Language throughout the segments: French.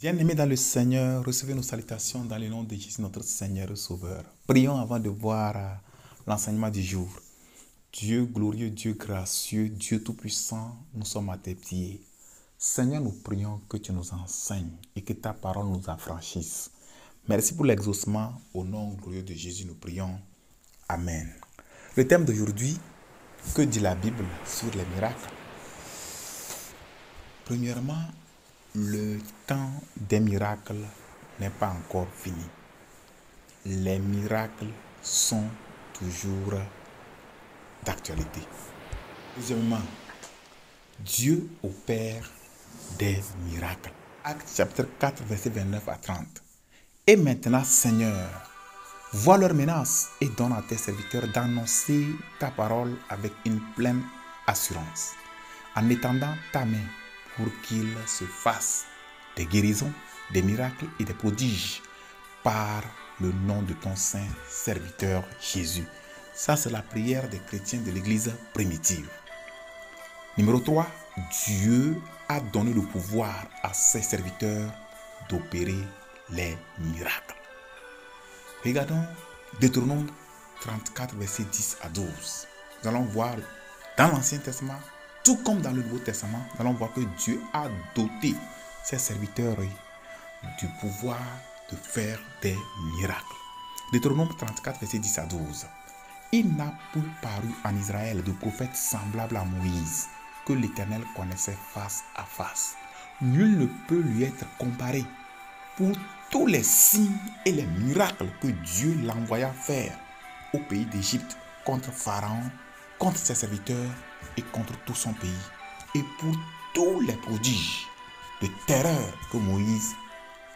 Bien-aimés dans le Seigneur, recevez nos salutations dans le nom de Jésus, notre Seigneur et Sauveur. Prions avant de voir l'enseignement du jour. Dieu glorieux, Dieu gracieux, Dieu tout-puissant, nous sommes à tes pieds. Seigneur, nous prions que tu nous enseignes et que ta parole nous affranchisse. Merci pour l'exaucement. Au nom glorieux de Jésus, nous prions. Amen. Le thème d'aujourd'hui, que dit la Bible sur les miracles? Premièrement, le temps des miracles n'est pas encore fini. Les miracles sont toujours d'actualité. Deuxièmement, Dieu opère des miracles. Actes chapitre 4, verset 29 à 30. Et maintenant, Seigneur, vois leurs menaces et donne à tes serviteurs d'annoncer ta parole avec une pleine assurance, en étendant ta main pour qu'il se fasse des guérisons, des miracles et des prodiges par le nom de ton saint serviteur Jésus. Ça, c'est la prière des chrétiens de l'église primitive. Numéro 3, Dieu a donné le pouvoir à ses serviteurs d'opérer les miracles. Regardons Deutéronome 34, verset 10 à 12. Nous allons voir dans l'Ancien Testament, tout comme dans le Nouveau Testament, nous allons voir que Dieu a doté ses serviteurs du pouvoir de faire des miracles. Deutéronome 34, verset 10 à 12. Il n'a plus paru en Israël de prophète semblable à Moïse, que l'Éternel connaissait face à face. Nul ne peut lui être comparé pour tous les signes et les miracles que Dieu l'envoya faire au pays d'Égypte contre Pharaon, contre ses serviteurs et contre tout son pays, et pour tous les prodiges de terreur que Moïse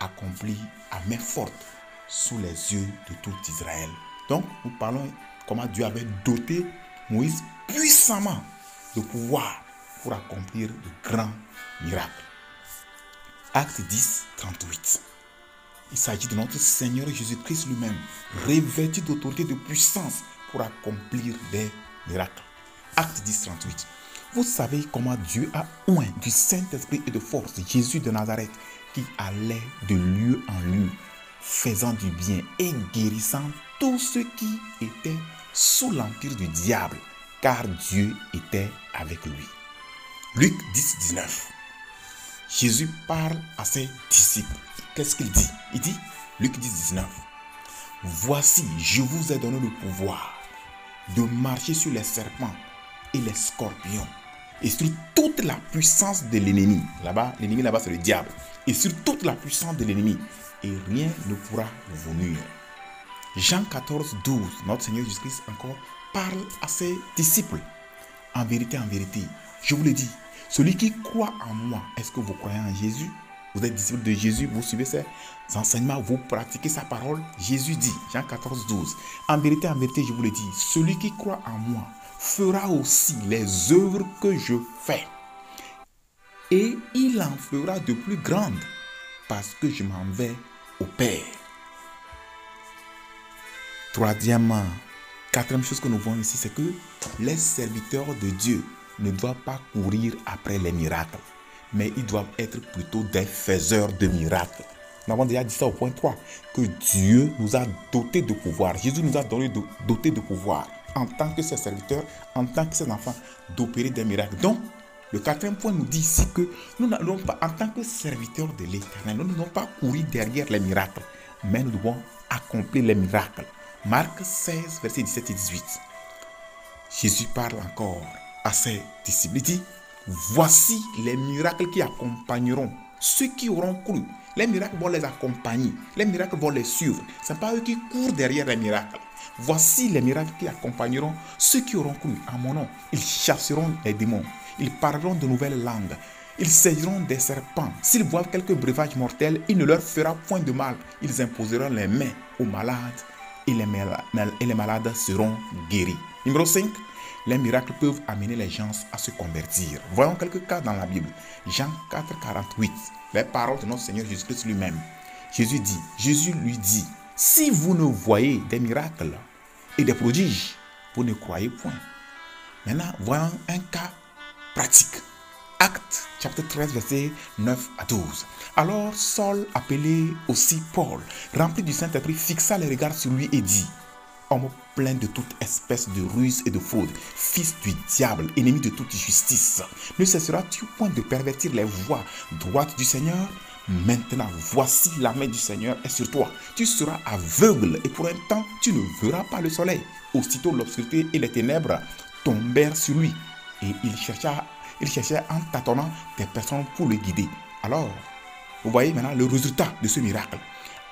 accomplit à main forte sous les yeux de tout Israël. Donc, nous parlons comment Dieu avait doté Moïse puissamment de pouvoir pour accomplir de grands miracles. Acte 10, 38. Il s'agit de notre Seigneur Jésus-Christ lui-même, revêtu d'autorité et de puissance pour accomplir des miracles. Acte 10, 38. Vous savez comment Dieu a oint du Saint-Esprit et de force Jésus de Nazareth, qui allait de lieu en lieu, faisant du bien et guérissant tous ceux qui étaient sous l'empire du diable, car Dieu était avec lui. Luc 10, 19. Jésus parle à ses disciples. Qu'est-ce qu'il dit? Il dit, Luc 10, 19. Voici, je vous ai donné le pouvoir de marcher sur les serpents et les scorpions et sur toute la puissance de l'ennemi. L'ennemi là-bas, c'est le diable. Et sur toute la puissance de l'ennemi. Et rien ne pourra vous nuire. Jean 14, 12, notre Seigneur Jésus-Christ encore parle à ses disciples. En vérité, je vous le dis, celui qui croit en moi, est-ce que vous croyez en Jésus? Vous êtes disciple de Jésus, vous suivez ses enseignements, vous pratiquez sa parole. Jésus dit, Jean 14, 12, en vérité, je vous le dis, celui qui croit en moi fera aussi les œuvres que je fais. Et il en fera de plus grandes, parce que je m'en vais au Père. Quatrième chose que nous voyons ici, c'est que les serviteurs de Dieu ne doivent pas courir après les miracles, mais ils doivent être plutôt des faiseurs de miracles. Nous avons déjà dit ça au point 3, que Dieu nous a dotés de pouvoir. Jésus nous a doté de pouvoir en tant que ses serviteurs, en tant que ses enfants, d'opérer des miracles. Donc, le quatrième point nous dit ici que nous n'allons pas, en tant que serviteurs de l'Éternel, nous ne devons pas courir derrière les miracles, mais nous devons accomplir les miracles. Marc 16, versets 17 et 18. Jésus parle encore à ses disciples. Il dit, voici les miracles qui accompagneront ceux qui auront cru. Les miracles vont les accompagner. Les miracles vont les suivre. Ce n'est pas eux qui courent derrière les miracles. Voici les miracles qui accompagneront ceux qui auront cru en mon nom. Ils chasseront les démons. Ils parleront de nouvelles langues. Ils saisiront des serpents. S'ils voient quelques breuvages mortels, il ne leur fera point de mal. Ils imposeront les mains aux malades et les malades seront guéris. Numéro 5. Les miracles peuvent amener les gens à se convertir. Voyons quelques cas dans la Bible. Jean 4, 48. Les paroles de notre Seigneur Jésus-Christ lui-même. Jésus lui dit, si vous ne voyez des miracles et des prodiges, vous ne croyez point. Maintenant, voyons un cas pratique. Actes chapitre 13, versets 9 à 12. Alors Saul, appelé aussi Paul, rempli du Saint-Esprit, fixa les regards sur lui et dit: Homme plein de toute espèce de ruse et de fraude, fils du diable, ennemi de toute justice, ne cesseras-tu point de pervertir les voies droites du Seigneur? Maintenant, voici la main du Seigneur est sur toi. Tu seras aveugle et pour un temps, tu ne verras pas le soleil. Aussitôt, l'obscurité et les ténèbres tombèrent sur lui. Et il cherchait en tâtonnant des personnes pour le guider. Alors, vous voyez maintenant le résultat de ce miracle.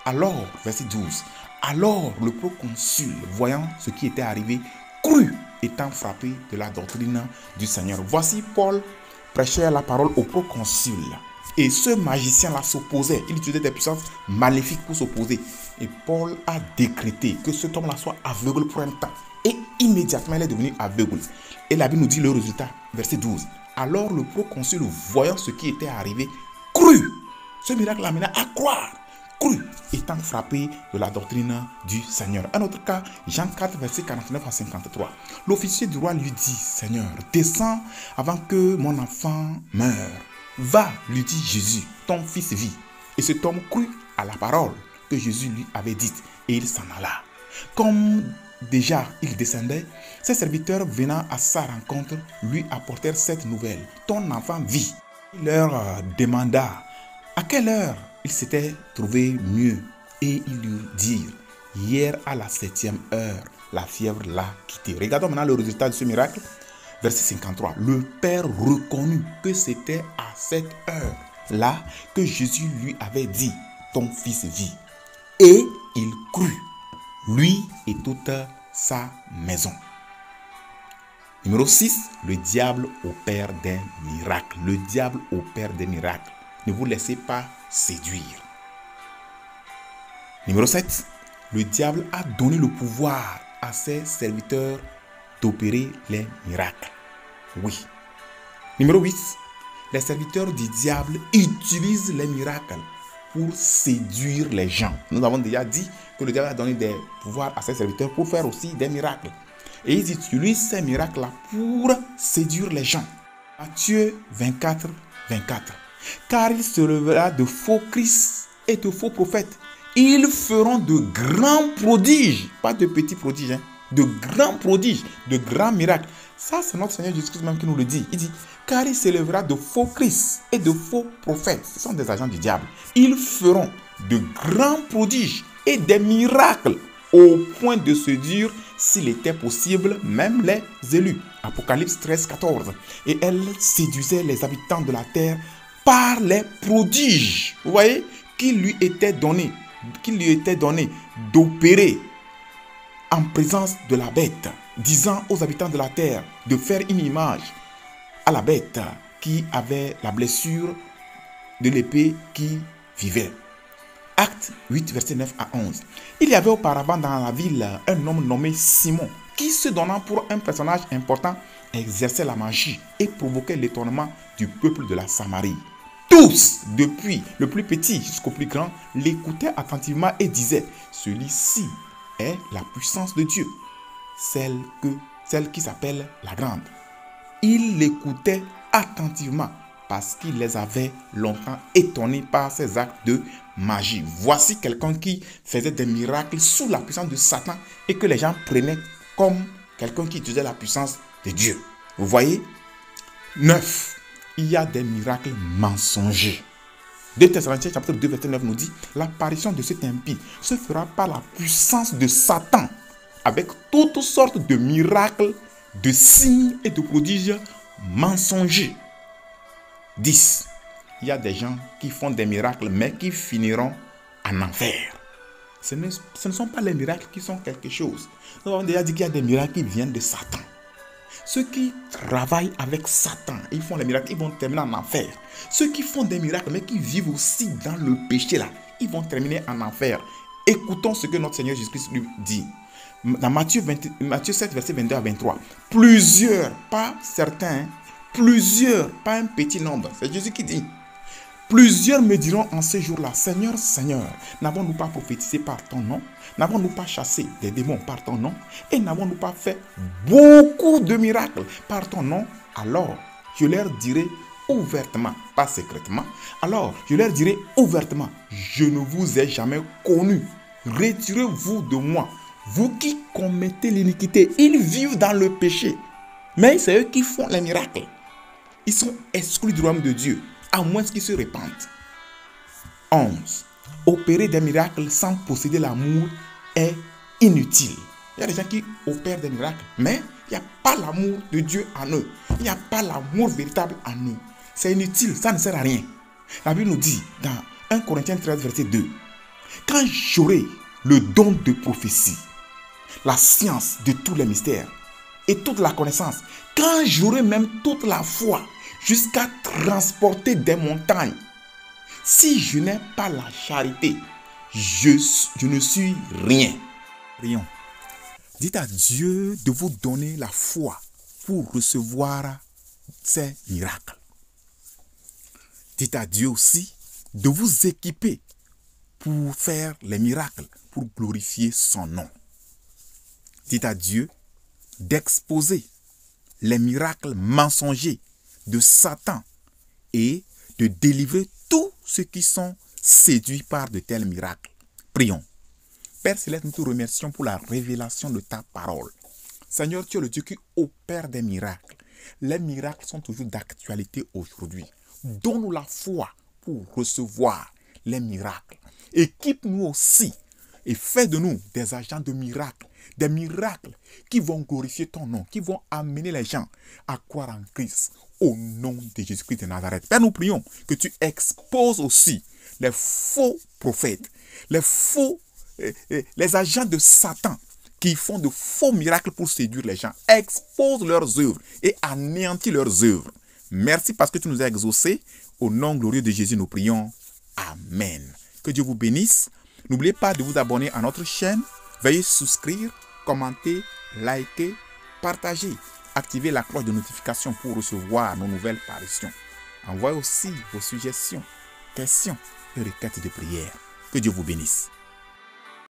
Alors, verset 12, alors le proconsul, voyant ce qui était arrivé, crut, étant frappé de la doctrine du Seigneur. Voici Paul prêchait la parole au proconsul. Et ce magicien-là s'opposait. Il utilisait des puissances maléfiques pour s'opposer. Et Paul a décrété que cet homme-là soit aveugle pour un temps. Et immédiatement, il est devenu aveugle. Et la Bible nous dit le résultat, verset 12. Alors le proconsul, voyant ce qui était arrivé, crut. Ce miracle l'amena à croire. Crut, étant frappé de la doctrine du Seigneur. Un autre cas, Jean 4, verset 49 à 53. L'officier du roi lui dit: Seigneur, descends avant que mon enfant meure. Va, lui dit Jésus, ton fils vit. Et cet homme crut à la parole que Jésus lui avait dite, et il s'en alla. Comme déjà il descendait, ses serviteurs venant à sa rencontre lui apportèrent cette nouvelle: ton enfant vit. Il leur demanda à quelle heure il s'était trouvé mieux, et ils lui dirent: hier à la 7e heure, la fièvre l'a quitté. Regardons maintenant le résultat de ce miracle. Verset 53. Le Père reconnut que c'était à cette heure-là que Jésus lui avait dit: ton fils vit. Et il crut, lui et toute sa maison. Numéro 6. Le diable opère des miracles. Le diable opère des miracles. Ne vous laissez pas séduire. Numéro 7. Le diable a donné le pouvoir à ses serviteurs d'opérer les miracles. Oui. Numéro 8. Les serviteurs du diable utilisent les miracles pour séduire les gens. Nous avons déjà dit que le diable a donné des pouvoirs à ses serviteurs pour faire aussi des miracles. Et ils utilisent ces miracles-là pour séduire les gens. Matthieu 24, 24. Car il se lèvera de faux Christ et de faux prophètes. Ils feront de grands prodiges, pas de petits prodiges, de grands prodiges, de grands miracles. Ça, c'est notre Seigneur Jésus-Christ même qui nous le dit. Il dit: car il s'élèvera de faux Christ et de faux prophètes. Ce sont des agents du diable. Ils feront de grands prodiges et des miracles au point de se dire, s'il était possible, même les élus. Apocalypse 13, 14. Et elle séduisait les habitants de la terre par les prodiges, vous voyez, qui lui étaient donnés d'opérer en présence de la bête, disant aux habitants de la terre de faire une image à la bête qui avait la blessure de l'épée qui vivait. Acte 8, verset 9 à 11. Il y avait auparavant dans la ville un homme nommé Simon, qui, se donnant pour un personnage important, exerçait la magie et provoquait l'étonnement du peuple de la Samarie. Tous, depuis le plus petit jusqu'au plus grand, l'écoutaient attentivement et disaient: celui-ci est la puissance de Dieu, celle qui s'appelle la grande. Ils l'écoutaient attentivement parce qu'il les avait longtemps étonnés par ses actes de magie. Voici quelqu'un qui faisait des miracles sous la puissance de Satan et que les gens prenaient comme quelqu'un qui utilisait la puissance de Dieu. Vous voyez? 9. Il y a des miracles mensongers. 2 Thessaloniciens chapitre 2 verset 9 nous dit: l'apparition de cet impie se fera par la puissance de Satan, avec toutes sortes de miracles, de signes et de prodiges mensongers. 10. Il y a des gens qui font des miracles mais qui finiront en enfer. Ce ne sont pas les miracles qui sont quelque chose. Nous avons déjà dit qu'il y a des miracles qui viennent de Satan. Ceux qui travaillent avec Satan, ils font les miracles, ils vont terminer en enfer. Ceux qui font des miracles mais qui vivent aussi dans le péché là, ils vont terminer en enfer. Écoutons ce que notre Seigneur Jésus-Christ lui dit. Dans Matthieu 7, verset 22 à 23. Plusieurs, pas certains, plusieurs, pas un petit nombre. C'est Jésus qui dit: plusieurs me diront en ce jour-là: Seigneur, Seigneur, n'avons-nous pas prophétisé par ton nom? N'avons-nous pas chassé des démons par ton nom? Et n'avons-nous pas fait beaucoup de miracles par ton nom? Alors, je leur dirai: ouvertement, pas secrètement, alors je leur dirai ouvertement, je ne vous ai jamais connu. Retirez-vous de moi, vous qui commettez l'iniquité. Ils vivent dans le péché, mais c'est eux qui font les miracles. Ils sont exclus du royaume de Dieu, à moins qu'ils se répandent. 11. Opérer des miracles sans posséder l'amour est inutile. Il y a des gens qui opèrent des miracles, mais il n'y a pas l'amour de Dieu en eux. Il n'y a pas l'amour véritable en eux. C'est inutile, ça ne sert à rien. La Bible nous dit dans 1 Corinthiens 13, verset 2, quand j'aurai le don de prophétie, la science de tous les mystères et toute la connaissance, quand j'aurai même toute la foi jusqu'à transporter des montagnes, si je n'ai pas la charité, je ne suis rien. Prions. Dites à Dieu de vous donner la foi pour recevoir ces miracles. Dites à Dieu aussi de vous équiper pour faire les miracles, pour glorifier son nom. Dites à Dieu d'exposer les miracles mensongers de Satan et de délivrer tous ceux qui sont séduits par de tels miracles. Prions. Père Céleste, nous te remercions pour la révélation de ta parole. Seigneur, tu es le Dieu qui opère des miracles. Les miracles sont toujours d'actualité aujourd'hui. Donne-nous la foi pour recevoir les miracles. Équipe-nous aussi et fais de nous des agents de miracles. Des miracles qui vont glorifier ton nom, qui vont amener les gens à croire en Christ au nom de Jésus-Christ de Nazareth. Père, nous prions que tu exposes aussi les faux prophètes, les agents de Satan qui font de faux miracles pour séduire les gens. Expose leurs œuvres et anéantis leurs œuvres. Merci parce que tu nous as exaucés. Au nom glorieux de Jésus, nous prions. Amen. Que Dieu vous bénisse. N'oubliez pas de vous abonner à notre chaîne. Veuillez souscrire, commenter, liker, partager. Activez la cloche de notification pour recevoir nos nouvelles parutions. Envoyez aussi vos suggestions, questions et requêtes de prière. Que Dieu vous bénisse.